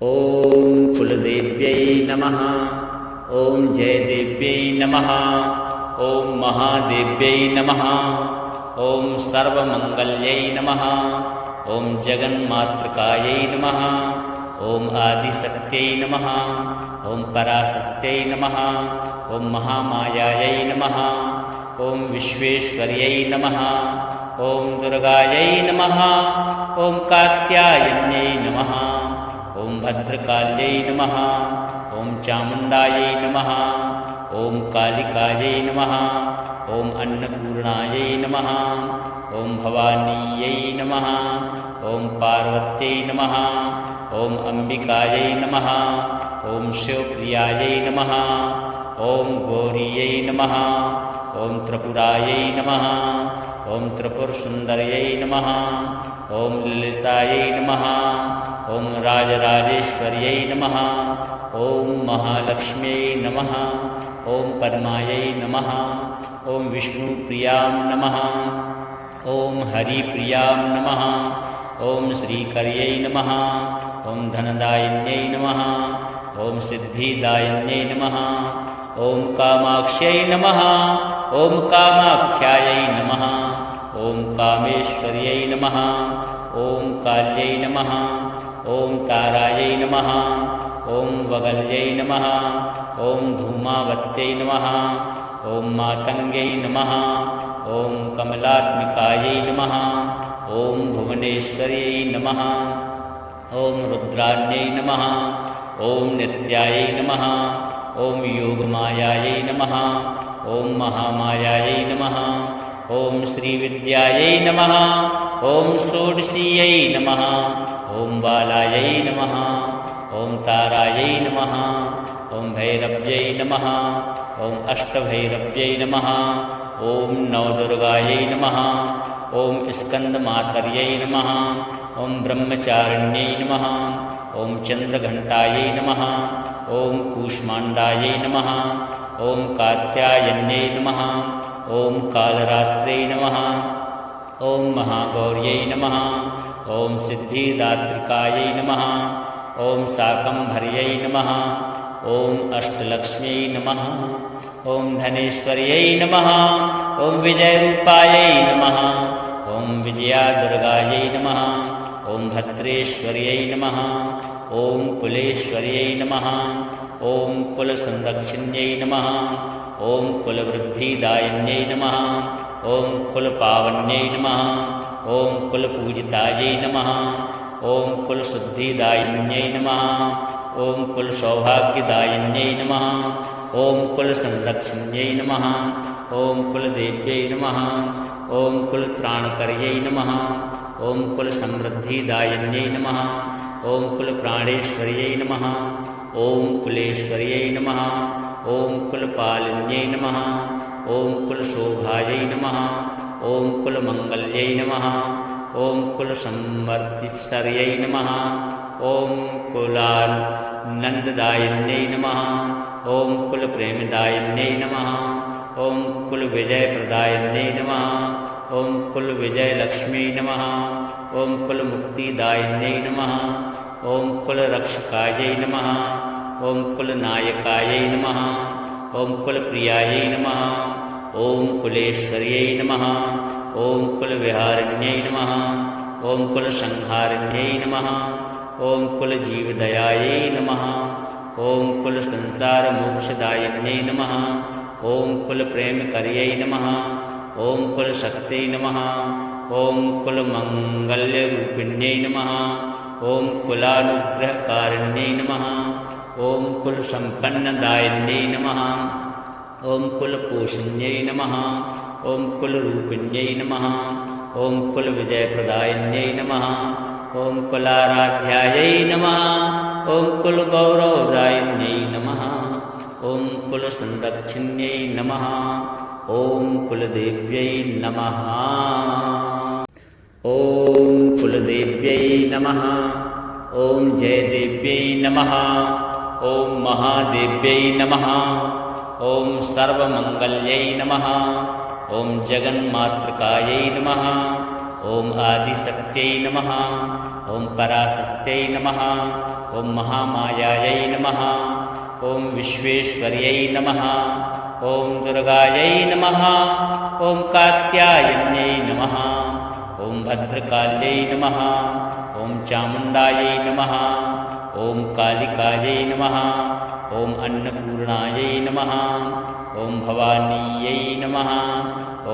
ॐ कुलदेव्यै नमः। ॐ जयदेव्यै नमः। ॐ महादेव्यै नमः। ॐ सर्वमङ्गल्यै नमः। ॐ जगन्मातृकायै नमः। ॐ आदिशक्त्यै नमः। ॐ पराशक्त्यै नमः। ॐ महामायायै नमः। ॐ विश्वेश्वर्यै नमः। ॐ दुर्गायै नमः। ॐ कात्यायन्यै नमः। ॐ भद्रकाल्यै नमः। ॐ चामुण्डायै नमः। ॐ कालिकायै नमः। ॐ अन्नपूर्णायै नमः। ॐ भवानीयै नमः। ॐ पार्वत्यै नमः। ॐ अम्बिकायै नमः। ॐ शिवप्रियायै नमः। ॐ गौरीयै नमः। ॐ त्रिपुरायै नमः। ॐ त्रिपुरसुन्दर्यै नमः। ॐ ललितायै नमः। ॐ राजराजेश्वर्यै नमः। ॐ महालक्ष्म्यै नमः। ॐ पद्मायै नमः। ॐ विष्णुप्रियां नमः। ॐ हरिप्रियां नमः। ॐ श्रीकर्यै नमः। ॐ धनदायिन्यै नमः। ॐ सिद्धिदायिन्यै नमः। ॐ कामाक्ष्यै नमः। ॐ कामाख्यायै नमः। ॐ कामेश्वर्यै नमः। ॐ काल्यै नमः। ॐ तारायै नमः। ॐ वगल्यै नमः। ॐ धूमावत्यै नमः। ॐ मातङ्ग्यै नमः। ॐ कमलात्मिकायै नमः। ॐ भुवनेश्वर्यै नमः। ॐ रुद्राण्यै नमः। ॐ नित्यायै नमः। ॐ योगमायायै नमः। ॐ महामायायै नमः। ॐ श्रीविद्यायै नमः। ॐ षोडशीयै नमः। ॐ बालायै नमः। ॐ तारायै नमः। ॐ भैरव्यै नमः। ॐ अष्टभैरव्यै नमः। ॐ नवदुर्गायै नमः। ॐ स्कन्दमातर्यै नमः। ॐ ब्रह्मचारिण्यै नमः। ॐ चन्द्रघण्टायै नमः। ॐ कूष्माण्डायै नमः। ॐ कात्यायन्यै नमः। ॐ कालरात्रै नमः। ॐ महागौर्यै नमः। ॐ सिद्धिदात्रिकायै नमः। ॐ शाकम्भर्यै नमः। ॐ अष्टलक्ष्म्यै नमः। ॐ धनेश्वर्यै नमः। ॐ विजयरूपायै नमः। ॐ विजयादुर्गायै नमः। ॐ भद्रेश्वर्यै नमः। ॐ कुलेश्वर्यै नमः। ॐ कुलसंरक्षिण्यै नमः। ॐ कुलवृद्धिदायिन्यै नमः। ॐ कुलपावन्यै नमः। ॐ कुलपूजितायै नमः। ॐ कुलशुद्धिदायिन्यै नमः। ॐ कुलसौभाग्यदायिन्यै नमः। ॐ कुलसंरक्षिण्यै नमः। ॐ कुलदेव्यै नमः। ॐ कुलत्राणकर्यै नमः। ॐ कुलसमृद्धिदायिन्यै नमः। ॐ कुलप्राणेश्वर्यै नमः। ॐ कुलेश्वर्यै नमः। ॐ कुलपालिन्यै नमः। ॐ कुलशोभायै नमः। ॐ कुलमङ्गल्यै नमः। ॐ कुलसंवर्धिस्वर्यै नमः। ॐ कुलानन्ददायिन्यै नमः। ॐ कुलप्रेमदायिन्यै नमः। ॐ कुलविजयप्रदायिन्यै नमः। ॐ कुलविजयलक्ष्म्यै नमः। ॐ कुलमुक्तिदायिन्यै नमः। ॐ कुलरक्षकायै नमः। ॐ कुलनायकायै नमः। ॐ कुलप्रियायै नमः। ॐ कुलेश्वर्यै नमः। ॐ कुलविहारिण्यै नमः। ॐ कुलसंहारिण्यै नमः। ॐ कुलजीवदयायै नमः। ॐ कुलसंसारमोक्षदायिन्यै नमः। ॐ कुलप्रेमकर्यै नमः। ॐ कुलशक्त्यै नमः। ॐ कुलमङ्गल्यरूपिण्यै नमः। ॐ कुलानुग्रहकारिण्यै नमः। ॐ कुलसम्पन्नदायिन्यै नमः। ॐ कुलपोषण्यै नमः। ॐ कुलरूपिण्यै नमः। ॐ कुलविजयप्रदायिन्यै नमः। ॐ कुलाराध्यायै नमः। ॐ कुलगौरवदायिन्यै नमः। ॐ कुलसंरक्षिण्यै नमः। ॐ कुलदेव्यै नमः। ॐ कुलदेव्यै नमः। ॐ जयदेव्यै नमः। ॐ महादेव्यै नमः। ॐ सर्वमङ्गल्यै नमः। ॐ जगन्मातृकायै नमः। ॐ आदिशक्त्यै नमः। ॐ पराशक्त्यै नमः ॐ महामायायै नमः ॐ विश्वेश्वर्यै नमः ॐ दुर्गायै नमः ॐ कात्यायन्यै नमः ॐ भद्रकाल्यै नमः ॐ चामुण्डायै नमः ॐ कालिकायै नमः ॐ अन्नपूर्णायै नमः ॐ भवानीयै नमः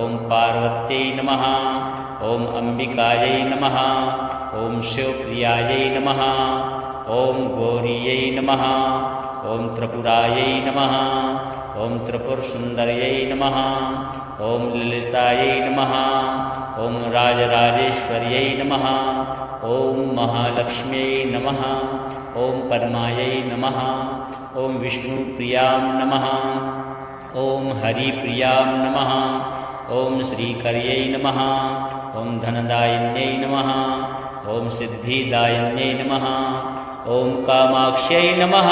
ॐ पार्वत्यै नमः ॐ अम्बिकायै नमः ॐ शिवप्रियायै नमः ॐ गौरीयै नमः ॐ त्रिपुरायै नमः ॐ त्रिपुरसुन्दर्यै नमः ॐ ललितायै नमः ॐ राजराजेश्वर्यै नमः ॐ महालक्ष्म्यै नमः ॐ पद्मायै नमः ॐ विष्णुप्रियां नमः ॐ हरिप्रियां नमः ॐ श्रीकर्यै नमः ॐ धनदायिन्यै नमः ॐ सिद्धिदायिन्यै नमः ॐ कामाक्ष्यै नमः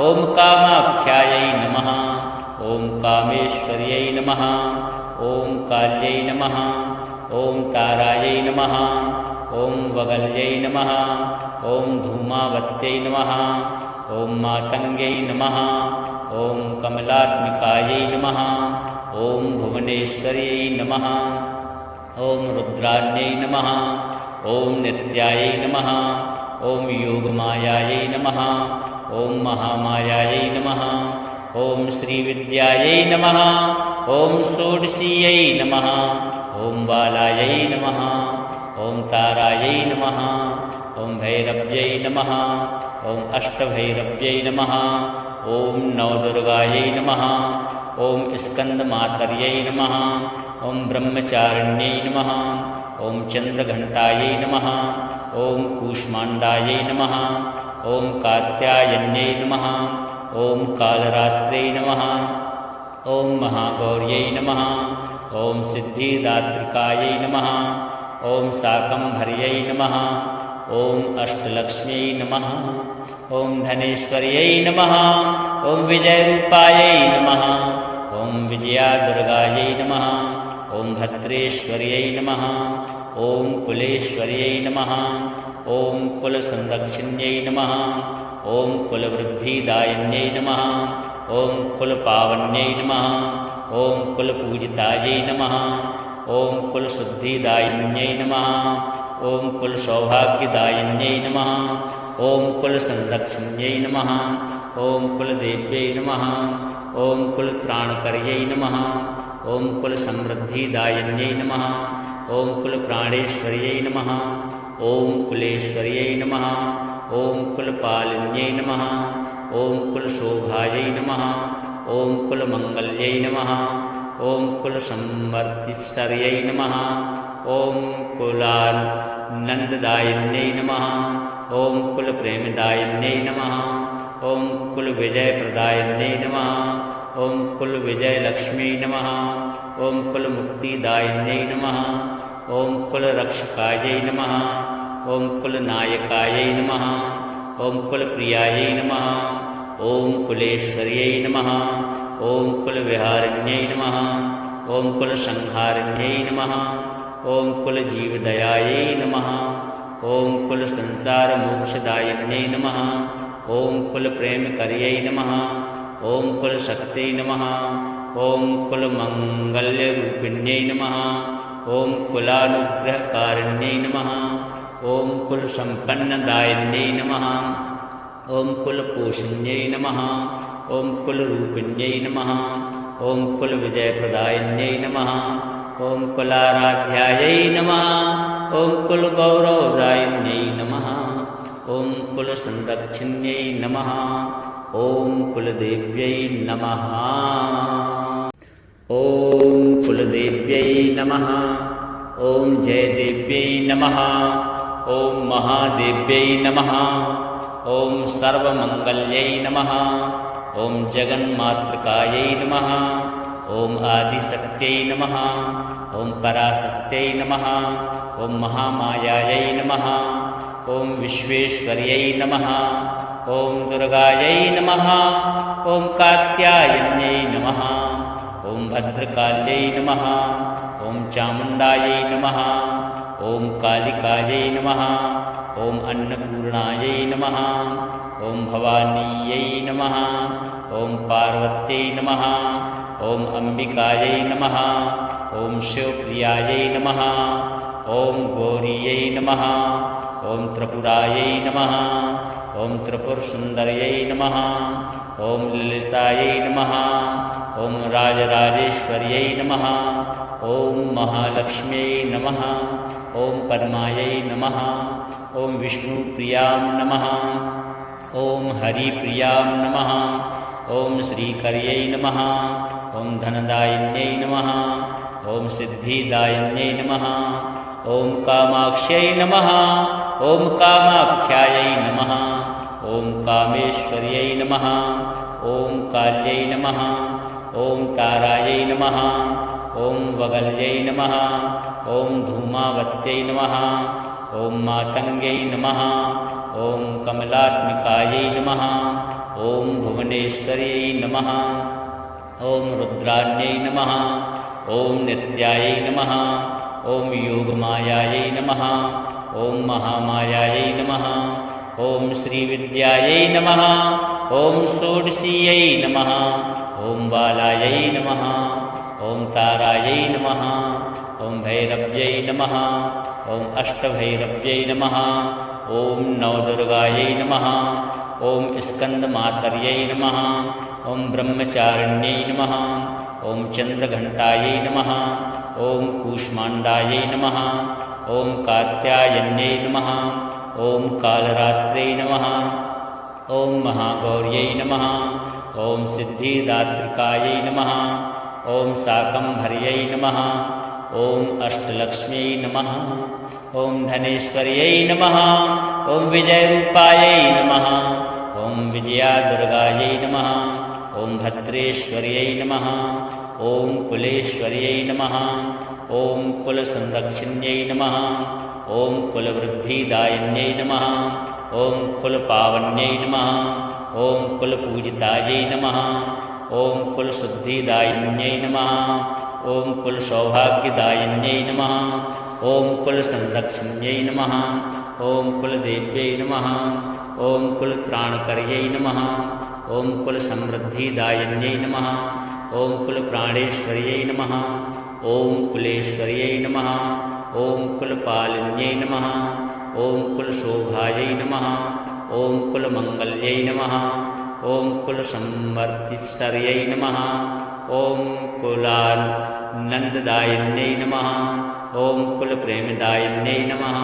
ॐ कामाख्यायै नमः ॐ कामेश्वर्यै नमः ॐ काल्यै नमः ॐ तारायै नमः ॐ वगल्यै नमः ॐ धूमावत्यै नमः ॐ मातङ्ग्यै नमः ॐ कमलात्मिकायै नमः ॐ भुवनेश्वर्यै नमः ॐ रुद्राण्यै नमः ॐ नित्यायै नमः ॐ योगमायायै नमः ॐ महामायायै नमः ॐ श्रीविद्यायै नमः ॐ षोडशीयै नमः ॐ बालायै नमः ॐ तारायै नमः ॐ भैरव्यै नमः ॐ अष्टभैरव्यै नमः ॐ नवदुर्गायै नमः ॐ स्कन्दमातर्यै नमः ॐ ब्रह्मचारिण्यै नमः ॐ चन्द्रघण्टायै नमः ॐ कूष्माण्डायै नमः ॐ कात्यायन्यै नमः ॐ कालरात्र्यै नमः ॐ महागौर्यै नमः ॐ सिद्धिदात्रिकायै नमः ॐ शाकम्भर्यै नमः ॐ अष्टलक्ष्म्यै नमः ॐ धनेश्वर्यै नमः ॐ विजयरूपायै नमः ॐ विजयादुर्गायै नमः ॐ भद्रेश्वर्यै नमः ॐ कुलेश्वर्यै नमः ॐ कुलसंरक्षिण्यै नमः ॐ कुलवृद्धिदायिन्यै नमः ॐ कुलपावन्यै नमः ॐ कुलपूजितायै नमः ॐ कुलशुद्धिदायिन्यै नमः ॐ कुलसौभाग्यदायिन्यै नमः ॐ कुलसंरक्षिण्यै नमः ॐ कुलदेव्यै नमः ॐ कुलत्राणकर्यै नमः ॐ कुलसमृद्धिदायिन्यै नमः ॐ कुलप्राणेश्वर्यै नमः ॐ कुलेश्वर्यै नमः ॐ कुलपालिन्यै नमः ॐ कुलशोभायै नमः ॐ कुलमङ्गल्यै नमः ॐ कुलसंवर्तिश्वर्यै नमः ॐ कुलानन्ददायिन्यै नमः ॐ कुलप्रेमदायिन्यै नमः ॐ कुलविजयप्रदायिन्यै नमः ॐ कुलविजयलक्ष्म्यै नमः ॐ कुलमुक्तिदायिन्यै नमः ॐ कुलरक्षकायै नमः ॐ कुलनायकायै नमः ॐ कुलप्रियायै नमः ॐ कुलेश्वर्यै नमः ॐ कुलविहारिण्यै नमः ॐ कुलसंहारिण्यै नमः ॐ कुलजीवदयायै नमः ॐ कुलसंसारमोक्षदायिन्यै नमः ॐ कुलप्रेमकर्यै नमः ॐ कुलशक्त्यै नमः ॐ कुलमङ्गल्यरूपिण्यै नमः ॐ कुलानुग्रहकारिण्यै नमः ॐ कुलसम्पन्नदायिन्यै नमः ॐ कुलपोषिण्यै नमः ॐ कुलरूपिण्यै नमः ॐ कुलविजयप्रदायिन्यै नमः ॐ कुलाराध्यायै नमः ॐ कुलगौरवदायिन्यै नमः ॐ कुलसंरक्षिण्यै नमः ॐ कुलदेव्यै नमः ॐ कुलदेव्यै नमः ॐ जयदेव्यै नमः ॐ महादेव्यै नमः ॐ सर्वमङ्गल्यै नमः ॐ जगन्मातृकायै नमः ॐ आदिशक्त्यै नमः ॐ पराशक्त्यै नमः ॐ महामायायै नमः ॐ विश्वेश्वर्यै नमः ॐ दुर्गायै नमः ॐ कात्यायन्यै नमः ॐ भद्रकाल्यै नमः ॐ चामुण्डायै नमः ॐ कालिकायै नमः ॐ अन्नपूर्णायै नमः ॐ भवानीयै नमः ॐ पार्वत्यै नमः ॐ अम्बिकायै नमः ॐ शिवप्रियायै नमः ॐ गौरीयै नमः ॐ त्रिपुरायै नमः ॐ त्रिपुरसुन्दर्यै नमः ॐ ललितायै नमः ॐ राजराजेश्वर्यै नमः ॐ महालक्ष्म्यै नमः ॐ पद्मायै नमः ॐ विष्णुप्रियां नमः ॐ हरिप्रियां नमः ॐ श्रीकर्यै नमः ॐ धनदायिन्यै नमः ॐ सिद्धिदायिन्यै नमः ॐ कामाक्ष्यै नमः ॐ कामाख्यायै नमः ॐ कामेश्वर्यै नमः ॐ काल्यै नमः ॐ तारायै नमः ॐ वगल्यै नमः ॐ धूमावत्यै नमः ॐ मातङ्ग्यै नमः ॐ कमलात्मिकायै नमः ॐ भुवनेश्वर्यै नमः ॐ रुद्राण्यै नमः ॐ नित्यायै नमः ॐ योगमायायै नमः ॐ महामायायै नमः ॐ श्रीविद्यायै नमः ॐ षोडशीयै नमः ॐ बालायै नमः ॐ तारायै नमः ॐ भैरव्यै नमः ॐ अष्टभैरव्यै नमः ॐ नवदुर्गायै नमः ॐ स्कन्दमातर्यै नमः ॐ ब्रह्मचारिण्यै नमः ॐ चन्द्रघण्टायै नमः ॐ कूष्माण्डायै नमः ॐ कात्यायन्यै नमः ॐ कालरात्रै नमः ॐ महागौर्यै नमः ॐ सिद्धिदात्रिकायै नमः ॐ शाकम्भर्यै नमः ॐ अष्टलक्ष्म्यै नमः ॐ धनेश्वर्यै नमः ॐ विजयरूपायै नमः ॐ विजयादुर्गायै नमः ॐ भद्रेश्वर्यै नमः ॐ कुलेश्वर्यै नमः ॐ कुलसंरक्षिण्यै नमः ॐ कुलवृद्धिदायिन्यै नमः ॐ कुलपावन्यै नमः ॐ कुलपूजितायै नमः ॐ कुलशुद्धिदायिन्यै नमः ॐ कुलसौभाग्यदायिन्यै नमः ॐ कुलसंरक्षिण्यै नमः ॐ कुलदेव्यै नमः ॐ कुलत्राणकर्यै नमः ॐ कुलसमृद्धिदायिन्यै नमः ॐ कुलप्राणेश्वर्यै नमः ॐ कुलेश्वर्यै नमः ॐ कुलपालिन्यै नमः ॐ कुलशोभायै नमः ॐ कुलमङ्गल्यै नमः ॐ कुलसंवर्धिस्वर्यै नमः ॐ कुलानन्ददायिन्यै नमः ॐ कुलप्रेमदायिन्यै नमः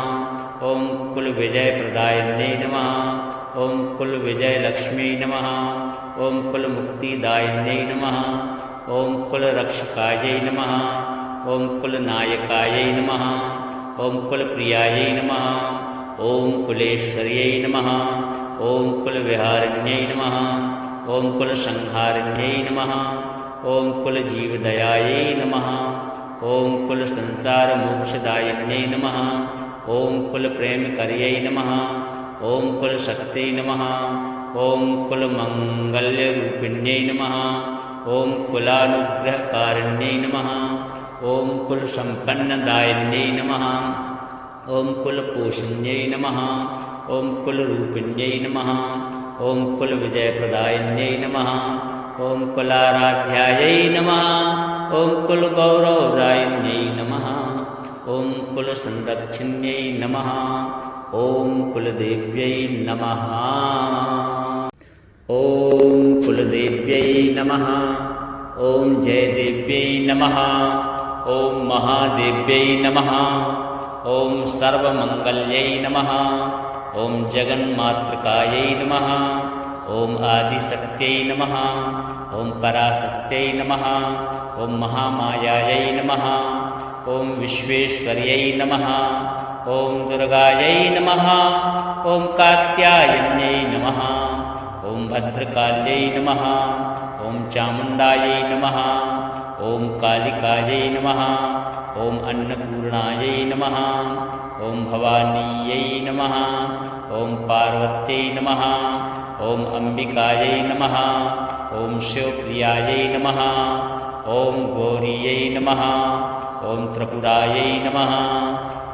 ॐ कुलविजयप्रदायिन्यै नमः ॐ कुलविजयलक्ष्म्यै नमः ॐ कुलमुक्तिदायिन्यै नमः ॐ कुलरक्षकायै नमः ॐ कुलनायकायै नमः ॐ कुलप्रियायै नमः ॐ कुलेश्वर्यै नमः ॐ कुलविहारिण्यै नमः ॐ कुलसंहारिण्यै नमः ॐ कुलजीवदयायै नमः ॐ कुलसंसारमोक्षदायिन्यै नमः ॐ कुलप्रेमकर्यै नमः ॐ कुलशक्त्यै नमः ॐ कुलमङ्गल्यरूपिण्यै नमः ॐ कुलानुग्रहकारिण्यै नमः ॐ कुलसम्पन्नदायिन्यै नमः ॐ कुलपोषिण्यै नमः ॐ कुलरूपिण्यै नमः ॐ कुलविजयप्रदायिन्यै नमः ॐ कुलाराध्यायै नमः ॐ कुलगौरवदायिन्यै नमः ॐ कुलसंरक्षिण्यै नमः ॐ कुलदेव्यै नमः ॐ कुलदेव्यै नमः ॐ जयदेव्यै नमः ॐ महादेव्यै नमः ॐ सर्वमङ्गल्यै नमः ॐ जगन्मातृकायै नमः ॐ आदिशक्त्यै नमः ॐ पराशक्त्यै नमः ॐ महामायायै नमः ॐ विश्वेश्वर्यै नमः ॐ दुर्गायै नमः ॐ कात्यायन्यै नमः ॐ भद्रकाल्यै नमः ॐ चामुण्डायै नमः ॐ कालिकायै नमः ॐ अन्नपूर्णायै नमः ॐ भवानीयै नमः ॐ पार्वत्यै नमः ॐ अम्बिकायै नमः ॐ शिवप्रियायै नमः ॐ गौरीयै नमः ॐ त्रिपुरायै नमः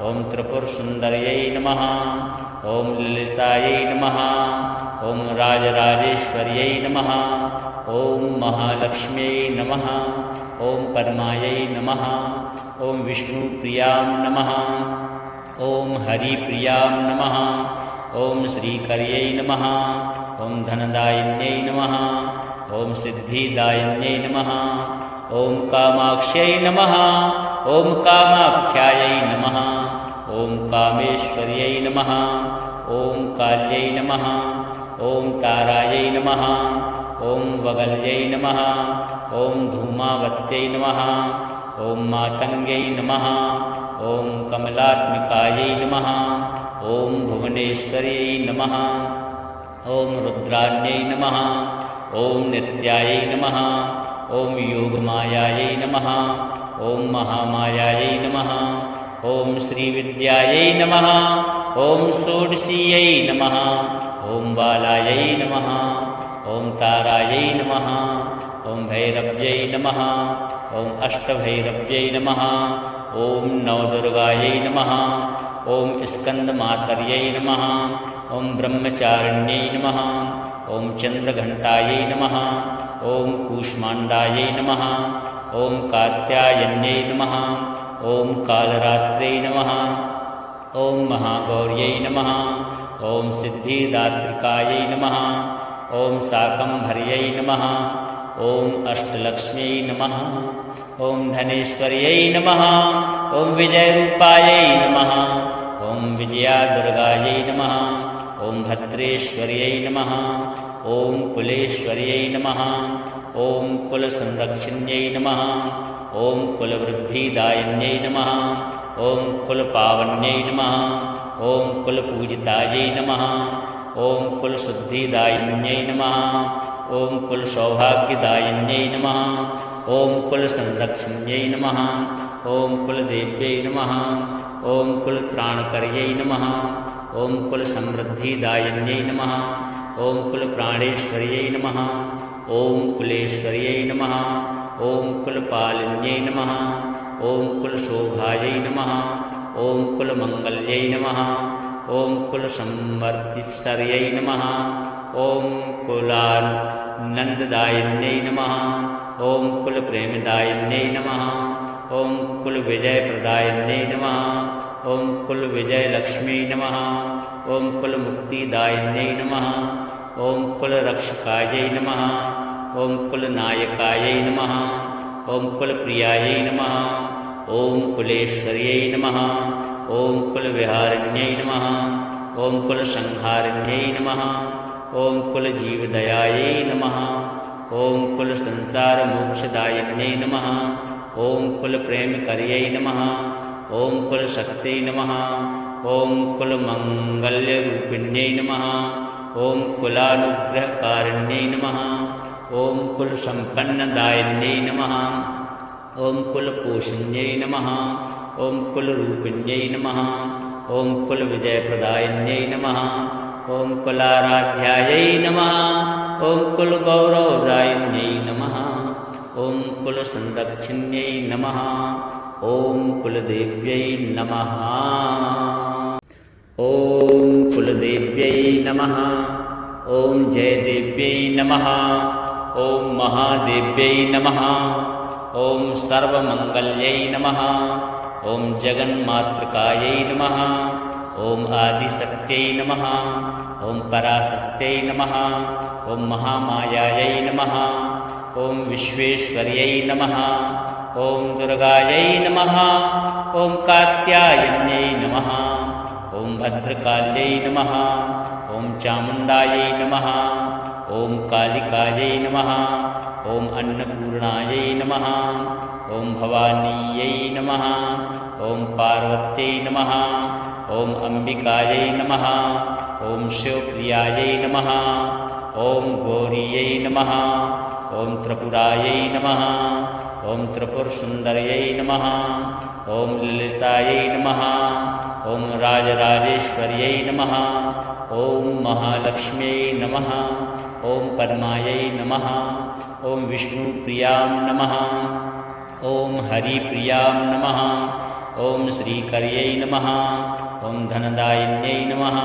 ॐ त्रिपुरसुन्दर्यै नमः ॐ ललितायै नमः ॐ राजराजेश्वर्यै नमः ॐ महालक्ष्म्यै नमः ॐ पद्मायै नमः ॐ विष्णुप्रियां नमः ॐ हरिप्रियां नमः ॐ श्रीकर्यै नमः ॐ धनदायिन्यै नमः ॐ सिद्धिदायिन्यै नमः ॐ कामाक्ष्यै नमः ॐ कामाख्यायै नमः ॐ कामेश्वर्यै नमः ॐ काल्यै नमः ॐ तारायै नमः ॐ वगल्यै नमः ॐ धूमावत्यै नमः ॐ मातङ्ग्यै नमः ॐ कमलात्मिकायै नमः ॐ भुवनेश्वर्यै नमः ॐ रुद्राण्यै नमः ॐ नित्यायै नमः ॐ योगमायायै नमः ॐ महामायायै नमः ॐ श्रीविद्यायै नमः ॐ षोडशीयै नमः ॐ बालायै नमः ॐ तारायै नमः ॐ भैरव्यै नमः ॐ अष्टभैरव्यै नमः ॐ नवदुर्गायै नमः ॐ स्कन्दमातर्यै नमः ॐ ब्रह्मचारिण्यै नमः ॐ चन्द्रघण्टायै नमः ॐ कूष्माण्डायै नमः ॐ कात्यायन्यै नमः ॐ कालरात्रै नमः ॐ महागौर्यै नमः ॐ सिद्धिदात्रिकायै नमः ॐ शाकम्भर्यै नमः ॐ अष्टलक्ष्म्यै नमः ॐ धनेश्वर्यै नमः ॐ विजयरूपायै नमः ॐ विजयादुर्गायै नमः ॐ भद्रेश्वर्यै नमः ॐ कुलेश्वर्यै नमः ॐ कुलसंरक्षिण्यै नमः ॐ कुलवृद्धिदायिन्यै नमः ॐ कुलपावन्यै नमः ॐ कुलपूजितायै नमः ॐ कुलशुद्धिदायिन्यै नमः ॐ कुलसौभाग्यदायिन्यै नमः ॐ कुलसंरक्षिण्यै नमः ॐ कुलदेव्यै नमः ॐ कुलत्राणकर्यै नमः ॐ कुलसमृद्धिदायिन्यै नमः ॐ कुलप्राणेश्वर्यै नमः ॐ कुलेश्वर्यै नमः ॐ कुलपालिन्यै नमः ॐ कुलशोभायै नमः ॐ कुलमङ्गल्यै नमः ॐ कुलसंवर्धिस्वर्यै नमः ॐ कुलानन्ददायिन्यै नमः ॐ कुलप्रेमदायिन्यै नमः ॐ कुलविजयप्रदायिन्यै नमः ॐ कुलविजयलक्ष्म्यै नमः ॐ कुलमुक्तिदायिन्यै नमः ॐ कुलरक्षकायै नमः ॐ कुलनायकायै नमः ॐ कुलप्रियायै नमः ॐ कुलेश्वर्यै नमः ॐ कुलविहारिण्यै नमः ॐ कुलसंहारिण्यै नमः ॐ कुलजीवदयायै नमः ॐ कुलसंसारमोक्षदायिन्यै नमः ॐ कुलप्रेमकर्यै नमः ॐ कुलशक्त्यै नमः ॐ कुलमङ्गल्यरूपिण्यै नमः ॐ कुलानुग्रहकारिण्यै नमः ॐ कुलसम्पन्नदायिन्यै नमः ॐ कुलपोषिण्यै नमः ॐ कुलरूपिण्यै नमः ॐ कुलविजयप्रदायिन्यै नमः ॐ कुलाराध्यायै नमः ॐ कुलगौरवदायिन्यै नमः ॐ कुलसंरक्षिण्यै नमः ॐ कुलदेव्यै नमः ॐ कुलदेव्यै नमः ॐ जयदेव्यै नमः ॐ महादेव्यै नमः ॐ सर्वमङ्गल्यै नमः ॐ जगन्मातृकायै नमः ॐ आदिशक्त्यै नमः ॐ पराशक्त्यै नमः ॐ महामायायै नमः ॐ विश्वेश्वर्यै नमः ॐ दुर्गायै नमः ॐ कात्यायन्यै नमः ॐ भद्रकाल्यै नमः ॐ चामुण्डायै नमः ॐ कालिकायै नमः ॐ अन्नपूर्णायै नमः ॐ भवानीयै नमः ॐ पार्वत्यै नमः ॐ अम्बिकायै नमः ॐ शिवप्रियायै नमः ॐ गौरीयै नमः ॐ त्रिपुरायै नमः ॐ त्रिपुरसुन्दर्यै नमः ॐ ललितायै नमः ॐ राजराजेश्वर्यै नमः ॐ महालक्ष्म्यै नमः ॐ पद्मायै नमः ॐ विष्णुप्रियां नमः ॐ हरिप्रियां नमः ॐ श्रीकर्यै नमः ॐ धनदायिन्यै नमः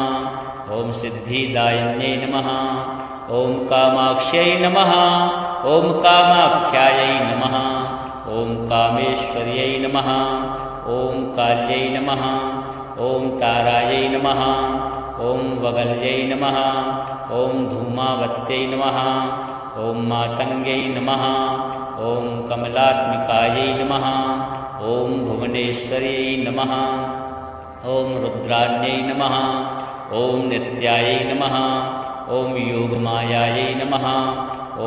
ॐ सिद्धिदायिन्यै नमः ॐ कामाक्ष्यै नमः ॐ कामाख्यायै नमः ॐ कामेश्वर्यै नमः ॐ काल्यै नमः ॐ तारायै नमः ॐ वगल्यै नमः ॐ धूमावत्यै नमः ॐ मातङ्ग्यै नमः ॐ कमलात्मिकायै नमः ॐ भुवनेश्वर्यै नमः ॐ रुद्राण्यै नमः ॐ नित्यायै नमः ॐ योगमायायै नमः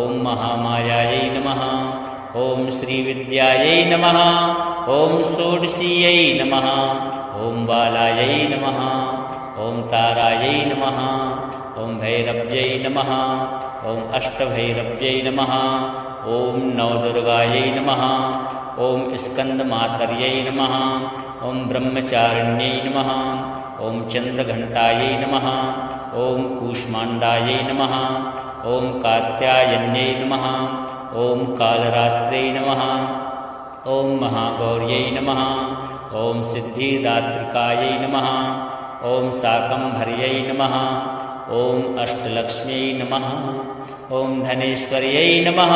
ॐ महामायायै नमः ॐ श्रीविद्यायै नमः ॐ षोडशीयै नमः ॐ बालायै नमः ॐ तारायै नमः ॐ भैरव्यै नमः ॐ अष्टभैरव्यै नमः ॐ नवदुर्गायै नमः ॐ स्कन्दमातर्यै नमः ॐ ब्रह्मचारिण्यै नमः ॐ चन्द्रघण्टायै नमः ॐ कूष्माण्डायै नमः ॐ कात्यायन्यै नमः ॐ कालरात्र्यै नमः ॐ महागौर्यै नमः ॐ सिद्धिदात्रिकायै नमः ॐ शाकम्भर्यै नमः ॐ अष्टलक्ष्म्यै नमः ॐ धनेश्वर्यै नमः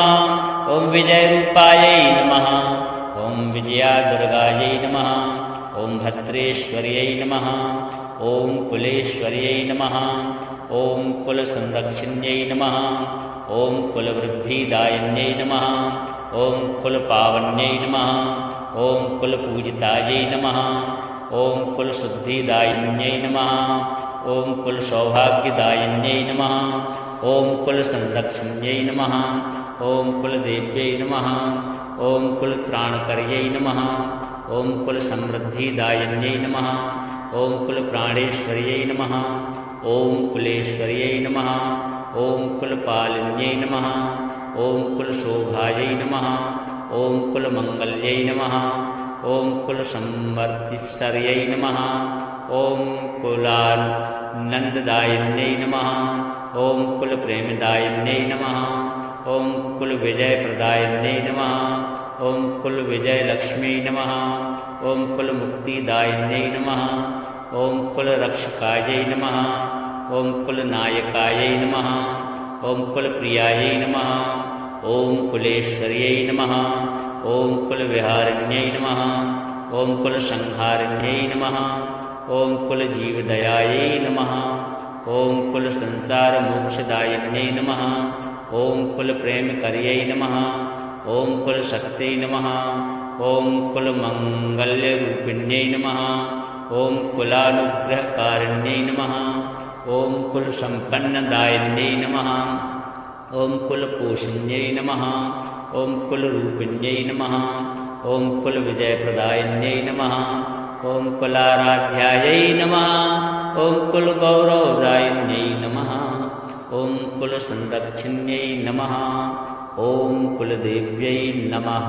ॐ विजयरूपायै नमः ॐ विजयादुर्गायै नमः ॐ भद्रेश्वर्यै नमः ॐ कुलेश्वर्यै नमः ॐ कुलसंरक्षिण्यै नमः ॐ कुलवृद्धिदायिन्यै नमः ॐ कुलपावन्यै नमः ॐ कुलपूजितायै नमः ॐ कुलशुद्धिदायिन्यै नमः ॐ कुलसौभाग्यदायिन्यै नमः ॐ कुलसंरक्षिण्यै नमः ॐ कुलदेव्यै नमः ॐ कुलत्राणकर्यै नमः ॐ कुलसमृद्धिदायिन्यै नमः ॐ कुलप्राणेश्वर्यै नमः ॐ कुलेश्वर्यै नमः ॐ कुलपालिन्यै नमः ॐ कुलशोभायै नमः ॐ कुलमङ्गल्यै नमः ॐ कुलसंवर्तिश्वर्यै नमः ॐ कुलानन्ददायिन्यै नमः ॐ कुलप्रेमदायिन्यै नमः ॐ कुलविजयप्रदायिन्यै नमः ॐ कुलविजयलक्ष्म्यै नमः ॐ कुलमुक्तिदायिन्यै नमः ॐ कुलरक्षकायै नमः ॐ कुलनायकायै नमः ॐ कुलप्रियायै नमः ॐ कुलेश्वर्यै नमः ॐ कुलविहारिण्यै नमः ॐ कुलसंहारिण्यै नमः ॐ कुलजीवदयायै नमः ॐ कुलसंसारमोक्षदायिन्यै नमः ॐ कुलप्रेमकर्यै नमः ॐ कुलशक्त्यै नमः ॐ कुलमङ्गल्यरूपिण्यै नमः ॐ कुलानुग्रहकारिण्यै नमः ॐ कुलसम्पन्नदायिन्यै नमः ॐ कुलपोषिण्यै नमः ॐ कुलरूपिण्यै नमः ॐ कुलविजयप्रदायिन्यै नमः ॐ कुलाराध्यायै नमः ॐ कुलगौरवदायिन्यै नमः ॐ कुलसंरक्षिण्यै नमः ॐ कुलदेव्यै नमः।